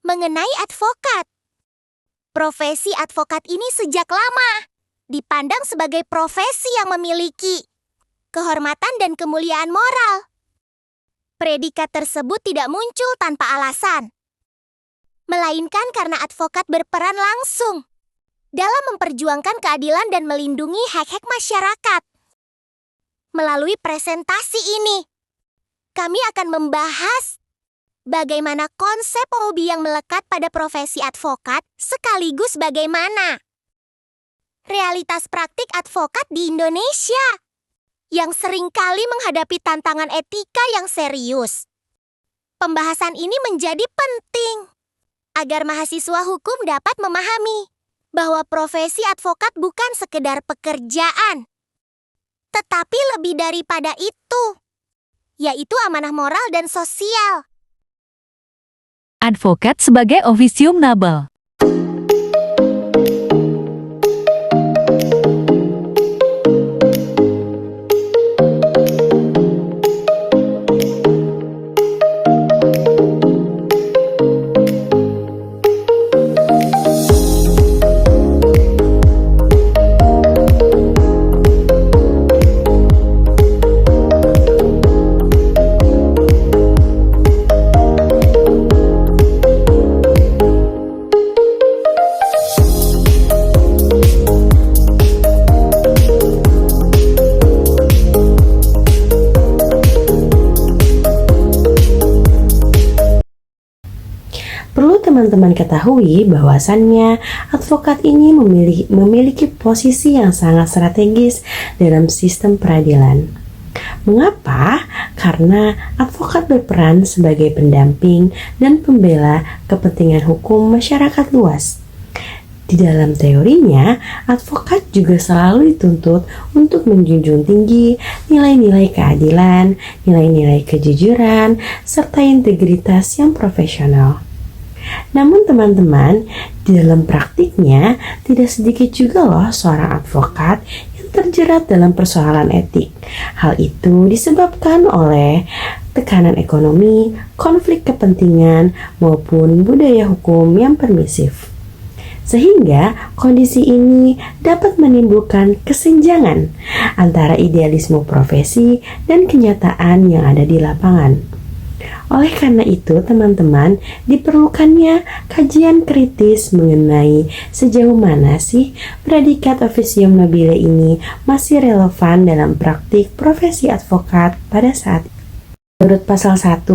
mengenai advokat. Profesi advokat ini sejak lama dipandang sebagai profesi yang memiliki kehormatan dan kemuliaan moral. Predikat tersebut tidak muncul tanpa alasan, melainkan karena advokat berperan langsung dalam memperjuangkan keadilan dan melindungi hak-hak masyarakat. Melalui presentasi ini, kami akan membahas bagaimana konsep hobi yang melekat pada profesi advokat, sekaligus bagaimana realitas praktik advokat di Indonesia yang seringkali menghadapi tantangan etika yang serius. Pembahasan ini menjadi penting agar mahasiswa hukum dapat memahami bahwa profesi advokat bukan sekedar pekerjaan, tetapi lebih daripada itu, yaitu amanah moral dan sosial. Advokat sebagai officium nobel. Perlu teman-teman ketahui bahwasannya advokat ini memiliki posisi yang sangat strategis dalam sistem peradilan. Mengapa? Karena advokat berperan sebagai pendamping dan pembela kepentingan hukum masyarakat luas. Di dalam teorinya, advokat juga selalu dituntut untuk menjunjung tinggi nilai-nilai keadilan, nilai-nilai kejujuran, serta integritas yang profesional. Namun teman-teman, di dalam praktiknya tidak sedikit juga loh seorang advokat yang terjerat dalam persoalan etik. Hal itu disebabkan oleh tekanan ekonomi, konflik kepentingan, maupun budaya hukum yang permisif. Sehingga kondisi ini dapat menimbulkan kesenjangan antara idealisme profesi dan kenyataan yang ada di lapangan. Oleh karena itu, teman-teman, diperlukannya kajian kritis mengenai sejauh mana sih predikat officium nobile ini masih relevan dalam praktik profesi advokat pada saat ini. Menurut pasal 1,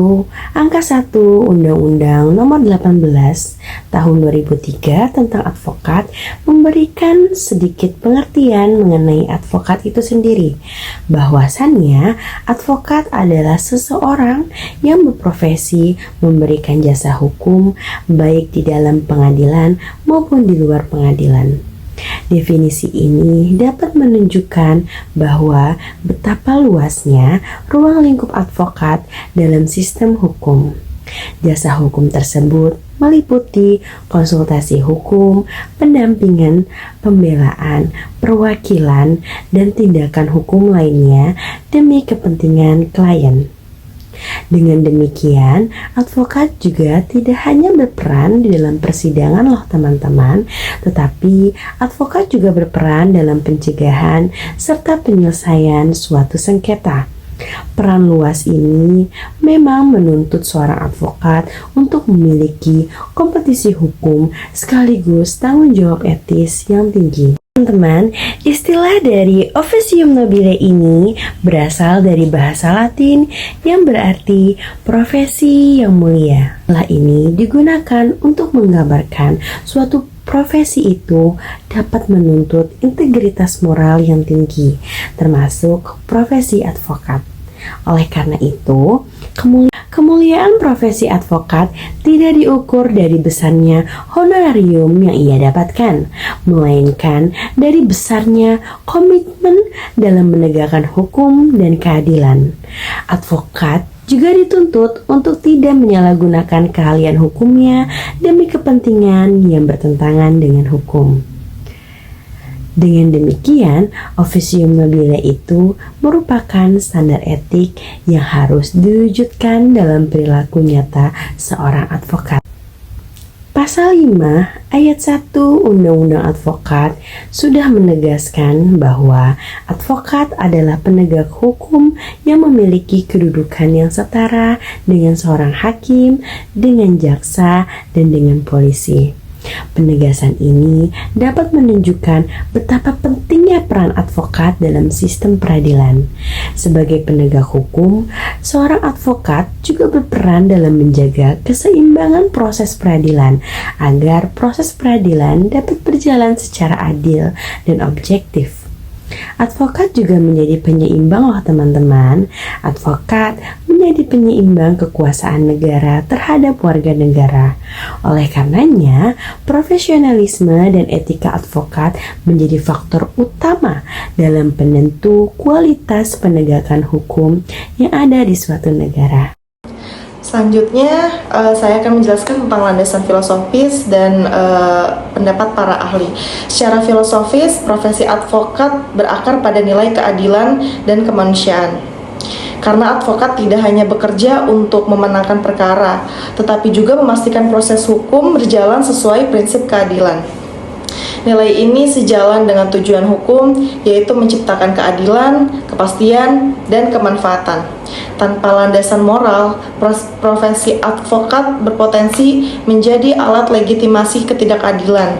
angka 1 Undang-Undang Nomor 18 Tahun 2003 tentang advokat memberikan sedikit pengertian mengenai advokat itu sendiri. Bahwasannya, advokat adalah seseorang yang berprofesi memberikan jasa hukum baik di dalam pengadilan maupun di luar pengadilan. Definisi ini dapat menunjukkan bahwa betapa luasnya ruang lingkup advokat dalam sistem hukum. Jasa hukum tersebut meliputi konsultasi hukum, pendampingan, pembelaan, perwakilan, dan tindakan hukum lainnya demi kepentingan klien. Dengan demikian, advokat juga tidak hanya berperan di dalam persidangan loh teman-teman, tetapi advokat juga berperan dalam pencegahan serta penyelesaian suatu sengketa. Peran luas ini memang menuntut seorang advokat untuk memiliki kompetisi hukum sekaligus tanggung jawab etis yang tinggi. Teman-teman, istilah dari officium nobile ini berasal dari bahasa Latin yang berarti profesi yang mulia. Istilah ini digunakan untuk menggambarkan suatu profesi itu dapat menuntut integritas moral yang tinggi, termasuk profesi advokat. Oleh karena itu, kemuliaan profesi advokat tidak diukur dari besarnya honorarium yang ia dapatkan, melainkan dari besarnya komitmen dalam menegakkan hukum dan keadilan. Advokat juga dituntut untuk tidak menyalahgunakan keahlian hukumnya demi kepentingan yang bertentangan dengan hukum. Dengan demikian, officium nobile itu merupakan standar etik yang harus diwujudkan dalam perilaku nyata seorang advokat. Pasal 5 ayat 1 Undang-Undang Advokat sudah menegaskan bahwa advokat adalah penegak hukum yang memiliki kedudukan yang setara dengan seorang hakim, dengan jaksa, dan dengan polisi. Penegasan ini dapat menunjukkan betapa pentingnya peran advokat dalam sistem peradilan. Sebagai penegak hukum, seorang advokat juga berperan dalam menjaga keseimbangan proses peradilan agar proses peradilan dapat berjalan secara adil dan objektif. Advokat juga menjadi penyeimbang loh teman-teman. Advokat menjadi penyeimbang kekuasaan negara terhadap warga negara. Oleh karenanya, profesionalisme dan etika advokat menjadi faktor utama dalam penentu kualitas penegakan hukum yang ada di suatu negara. Selanjutnya, saya akan menjelaskan tentang landasan filosofis dan pendapat para ahli. Secara filosofis, profesi advokat berakar pada nilai keadilan dan kemanusiaan. Karena advokat tidak hanya bekerja untuk memenangkan perkara, tetapi juga memastikan proses hukum berjalan sesuai prinsip keadilan. Nilai ini sejalan dengan tujuan hukum, yaitu menciptakan keadilan, kepastian, dan kemanfaatan. Tanpa landasan moral, profesi advokat berpotensi menjadi alat legitimasi ketidakadilan.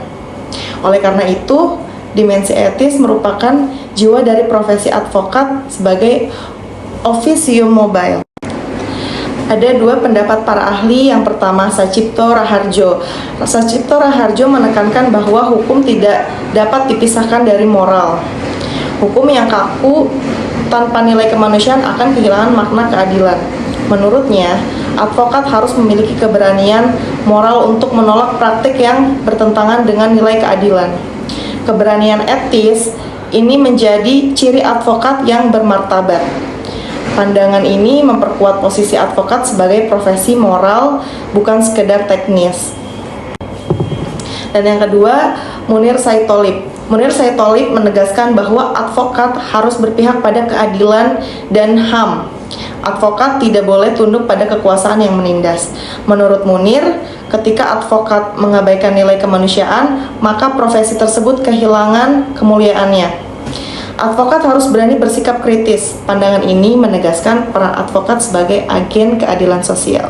Oleh karena itu, dimensi etis merupakan jiwa dari profesi advokat sebagai officium mobile. Ada dua pendapat para ahli. Yang pertama, Sacipto Raharjo. Sacipto Raharjo menekankan bahwa hukum tidak dapat dipisahkan dari moral. Hukum yang kaku tanpa nilai kemanusiaan akan kehilangan makna keadilan. Menurutnya, advokat harus memiliki keberanian moral untuk menolak praktik yang bertentangan dengan nilai keadilan. Keberanian etis ini menjadi ciri advokat yang bermartabat. Pandangan ini memperkuat posisi advokat sebagai profesi moral, bukan sekedar teknis. Dan yang kedua, Munir Said Tholib. Munir Said Tholib menegaskan bahwa advokat harus berpihak pada keadilan dan HAM. Advokat tidak boleh tunduk pada kekuasaan yang menindas. Menurut Munir, ketika advokat mengabaikan nilai kemanusiaan, maka profesi tersebut kehilangan kemuliaannya. Advokat harus berani bersikap kritis. Pandangan ini menegaskan peran advokat sebagai agen keadilan sosial.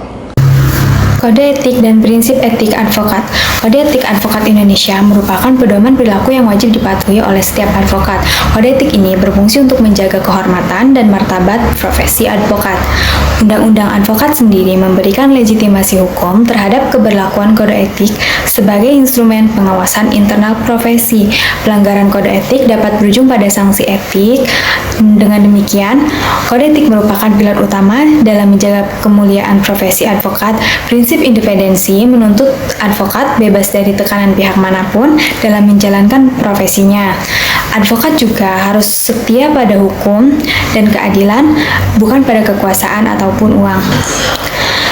Kode etik dan prinsip etik advokat. Kode etik advokat Indonesia merupakan pedoman perilaku yang wajib dipatuhi oleh setiap advokat. Kode etik ini berfungsi untuk menjaga kehormatan dan martabat profesi advokat. Undang-undang advokat sendiri memberikan legitimasi hukum terhadap keberlakuan kode etik sebagai instrumen pengawasan internal profesi. Pelanggaran kode etik dapat berujung pada sanksi etik. Dengan demikian, kode etik merupakan pilar utama dalam menjaga kemuliaan profesi advokat. Prinsip independensi menuntut advokat bebas dari tekanan pihak manapun dalam menjalankan profesinya. Advokat juga harus setia pada hukum dan keadilan, bukan pada kekuasaan ataupun uang.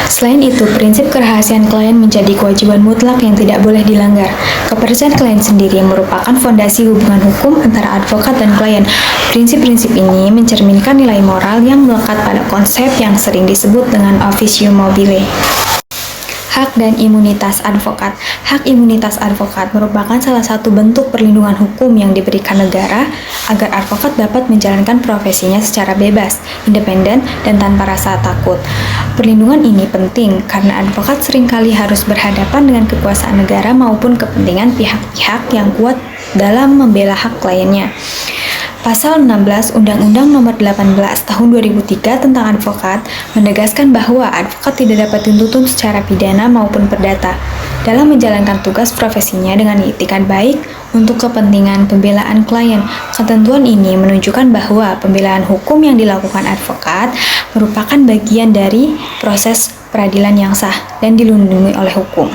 Selain itu, prinsip kerahasiaan klien menjadi kewajiban mutlak yang tidak boleh dilanggar. Kepercayaan klien sendiri merupakan fondasi hubungan hukum antara advokat dan klien. Prinsip-prinsip ini mencerminkan nilai moral yang melekat pada konsep yang sering disebut dengan officium mobile. Hak dan imunitas advokat. Hak imunitas advokat merupakan salah satu bentuk perlindungan hukum yang diberikan negara agar advokat dapat menjalankan profesinya secara bebas, independen, dan tanpa rasa takut. Perlindungan ini penting karena advokat seringkali harus berhadapan dengan kekuasaan negara maupun kepentingan pihak-pihak yang kuat dalam membela hak kliennya. Pasal 16 Undang-Undang Nomor 18 Tahun 2003 tentang advokat menegaskan bahwa advokat tidak dapat dituntut secara pidana maupun perdata dalam menjalankan tugas profesinya dengan itikat baik untuk kepentingan pembelaan klien. Ketentuan ini menunjukkan bahwa pembelaan hukum yang dilakukan advokat merupakan bagian dari proses peradilan yang sah dan dilindungi oleh hukum.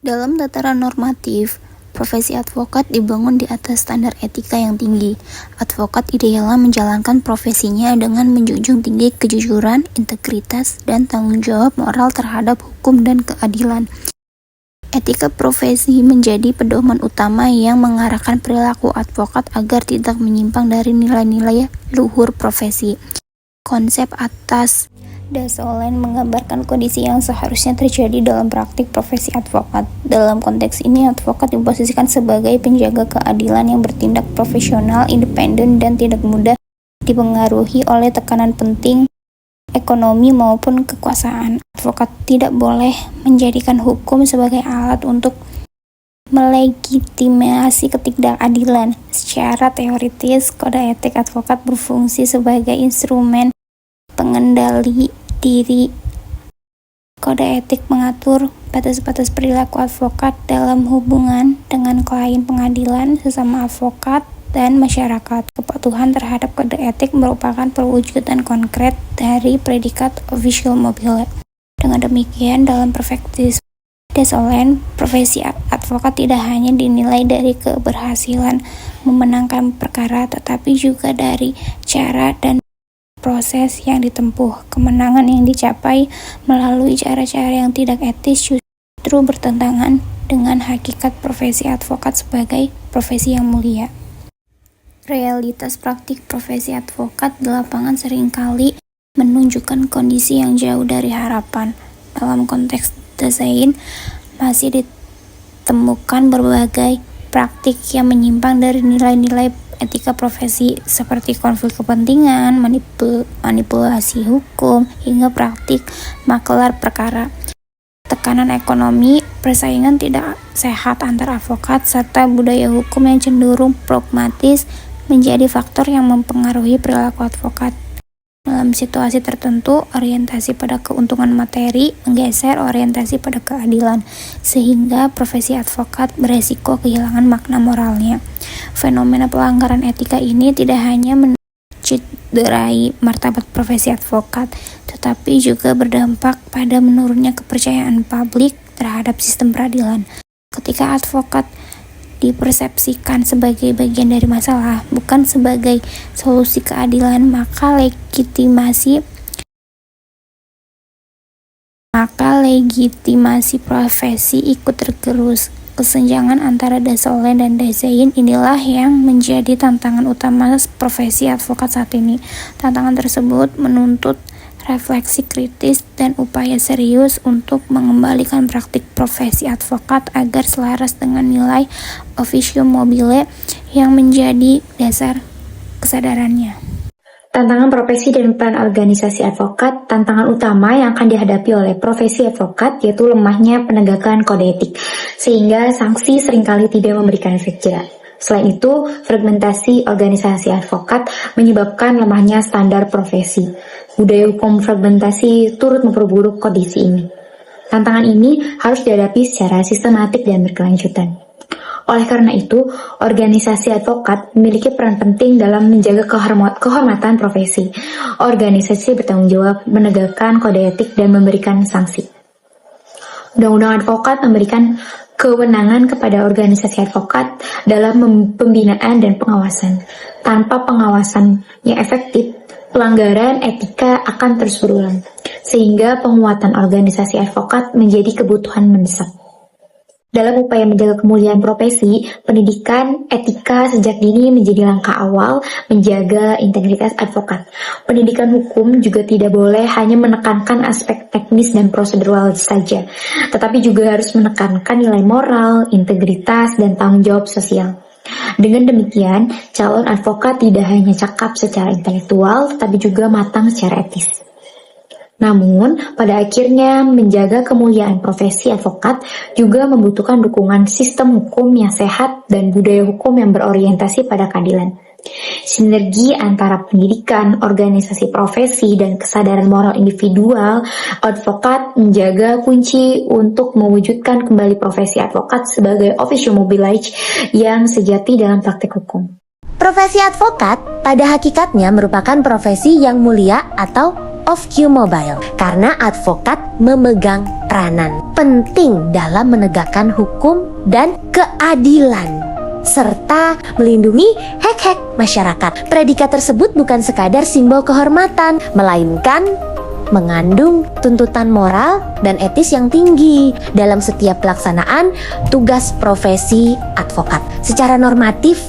Dalam tataran normatif, profesi advokat dibangun di atas standar etika yang tinggi. Advokat idealnya menjalankan profesinya dengan menjunjung tinggi kejujuran, integritas, dan tanggung jawab moral terhadap hukum dan keadilan. Etika profesi menjadi pedoman utama yang mengarahkan perilaku advokat agar tidak menyimpang dari nilai-nilai luhur profesi. konsep atas. Dasolen menggambarkan kondisi yang seharusnya terjadi dalam praktik profesi advokat. Dalam konteks ini, advokat diposisikan sebagai penjaga keadilan yang bertindak profesional, independen, dan tidak mudah dipengaruhi oleh tekanan penting ekonomi maupun kekuasaan. Advokat tidak boleh menjadikan hukum sebagai alat untuk melegitimasi ketidakadilan. Secara teoritis, kode etik advokat berfungsi sebagai instrumen pengendali diri. Kode etik mengatur batas-batas perilaku advokat dalam hubungan dengan klien pengadilan, sesama advokat, dan masyarakat. Kepatuhan terhadap kode etik merupakan perwujudan konkret dari predikat officium mobile. Dengan demikian, dalam perspektif Dasolen, profesi advokat tidak hanya dinilai dari keberhasilan memenangkan perkara, tetapi juga dari cara dan proses yang ditempuh. Kemenangan yang dicapai melalui cara-cara yang tidak etis justru bertentangan dengan hakikat profesi advokat sebagai profesi yang mulia. Realitas praktik profesi advokat di lapangan seringkali menunjukkan kondisi yang jauh dari harapan. Dalam konteks desain, masih ditemukan berbagai praktik yang menyimpang dari nilai-nilai etika profesi seperti konflik kepentingan, manipulasi hukum, hingga praktik makelar perkara. Tekanan ekonomi, persaingan tidak sehat antar advokat, serta budaya hukum yang cenderung pragmatis menjadi faktor yang mempengaruhi perilaku advokat. Dalam situasi tertentu, orientasi pada keuntungan materi menggeser orientasi pada keadilan, sehingga profesi advokat beresiko kehilangan makna moralnya. Fenomena pelanggaran etika ini tidak hanya mencederai martabat profesi advokat, tetapi juga berdampak pada menurunnya kepercayaan publik terhadap sistem peradilan. Ketika advokat dipersepsikan sebagai bagian dari masalah, bukan sebagai solusi keadilan, maka legitimasi profesi ikut tergerus. Kesenjangan antara Dasolen dan Dasein inilah yang menjadi tantangan utama profesi advokat saat ini. Tantangan tersebut menuntut refleksi kritis dan upaya serius untuk mengembalikan praktik profesi advokat agar selaras dengan nilai officium mobile yang menjadi dasar kesadarannya. Tantangan profesi dan peran organisasi advokat. Tantangan utama yang akan dihadapi oleh profesi advokat yaitu lemahnya penegakan kode etik, sehingga sanksi seringkali tidak memberikan efek jera. Selain itu, fragmentasi organisasi advokat menyebabkan lemahnya standar profesi. Budaya hukum fragmentasi turut memperburuk kondisi ini. Tantangan ini harus dihadapi secara sistematik dan berkelanjutan. Oleh karena itu, organisasi advokat memiliki peran penting dalam menjaga kehormatan profesi. Organisasi bertanggung jawab menegakkan kode etik dan memberikan sanksi. Undang-undang advokat memberikan kewenangan kepada organisasi advokat dalam pembinaan dan pengawasan. Tanpa pengawasan yang efektif, pelanggaran etika akan terus berulang, sehingga penguatan organisasi advokat menjadi kebutuhan mendesak. Dalam upaya menjaga kemuliaan profesi, pendidikan etika sejak dini menjadi langkah awal menjaga integritas advokat. Pendidikan hukum juga tidak boleh hanya menekankan aspek teknis dan prosedural saja, tetapi juga harus menekankan nilai moral, integritas, dan tanggung jawab sosial. Dengan demikian, calon advokat tidak hanya cakap secara intelektual, tetapi juga matang secara etis. Namun, pada akhirnya menjaga kemuliaan profesi advokat juga membutuhkan dukungan sistem hukum yang sehat dan budaya hukum yang berorientasi pada keadilan. Sinergi antara pendidikan, organisasi profesi, dan kesadaran moral individual advokat menjaga kunci untuk mewujudkan kembali profesi advokat sebagai officium mobile yang sejati dalam praktik hukum. Profesi advokat pada hakikatnya merupakan profesi yang mulia atau officium mobile karena advokat memegang peranan penting dalam menegakkan hukum dan keadilan serta melindungi hak-hak masyarakat. Predikat tersebut bukan sekadar simbol kehormatan, melainkan mengandung tuntutan moral dan etis yang tinggi dalam setiap pelaksanaan tugas profesi advokat. Secara normatif,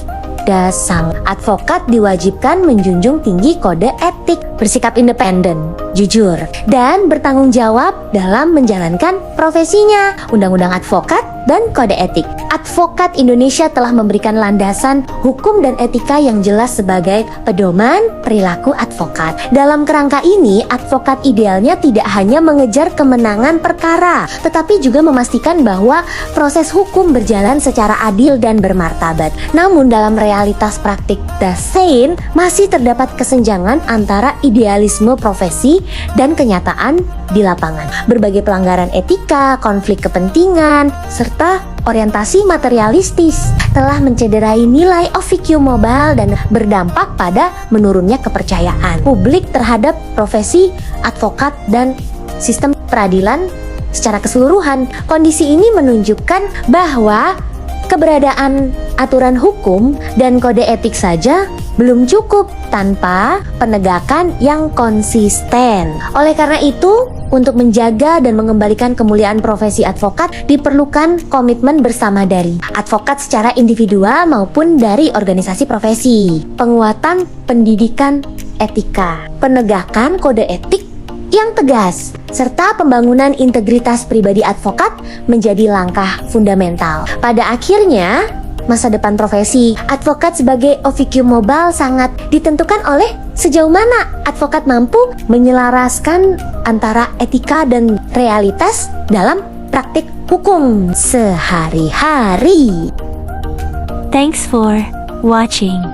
dasar advokat diwajibkan menjunjung tinggi kode etik bersikap independen, jujur, dan bertanggung jawab dalam menjalankan profesinya. Undang-Undang Advokat dan Kode Etik. Advokat Indonesia telah memberikan landasan hukum dan etika yang jelas sebagai pedoman perilaku advokat. Dalam kerangka ini, advokat idealnya tidak hanya mengejar kemenangan perkara, tetapi juga memastikan bahwa proses hukum berjalan secara adil dan bermartabat. Namun dalam realitas praktik dasein masih terdapat kesenjangan antara idealisme profesi dan kenyataan di lapangan. Berbagai pelanggaran etika, konflik kepentingan, serta orientasi materialistis telah mencederai nilai OVQ Mobile dan berdampak pada menurunnya kepercayaan publik terhadap profesi advokat dan sistem peradilan secara keseluruhan. Kondisi ini menunjukkan bahwa keberadaan aturan hukum dan kode etik saja belum cukup tanpa penegakan yang konsisten. Oleh karena itu, untuk menjaga dan mengembalikan kemuliaan profesi advokat diperlukan komitmen bersama dari advokat secara individual maupun dari organisasi profesi. Penguatan pendidikan etika, penegakan kode etik yang tegas, serta pembangunan integritas pribadi advokat menjadi langkah fundamental. Pada akhirnya, masa depan profesi advokat sebagai OVQ Mobile sangat ditentukan oleh sejauh mana advokat mampu menyelaraskan antara etika dan realitas dalam praktik hukum sehari-hari. Thanks for watching.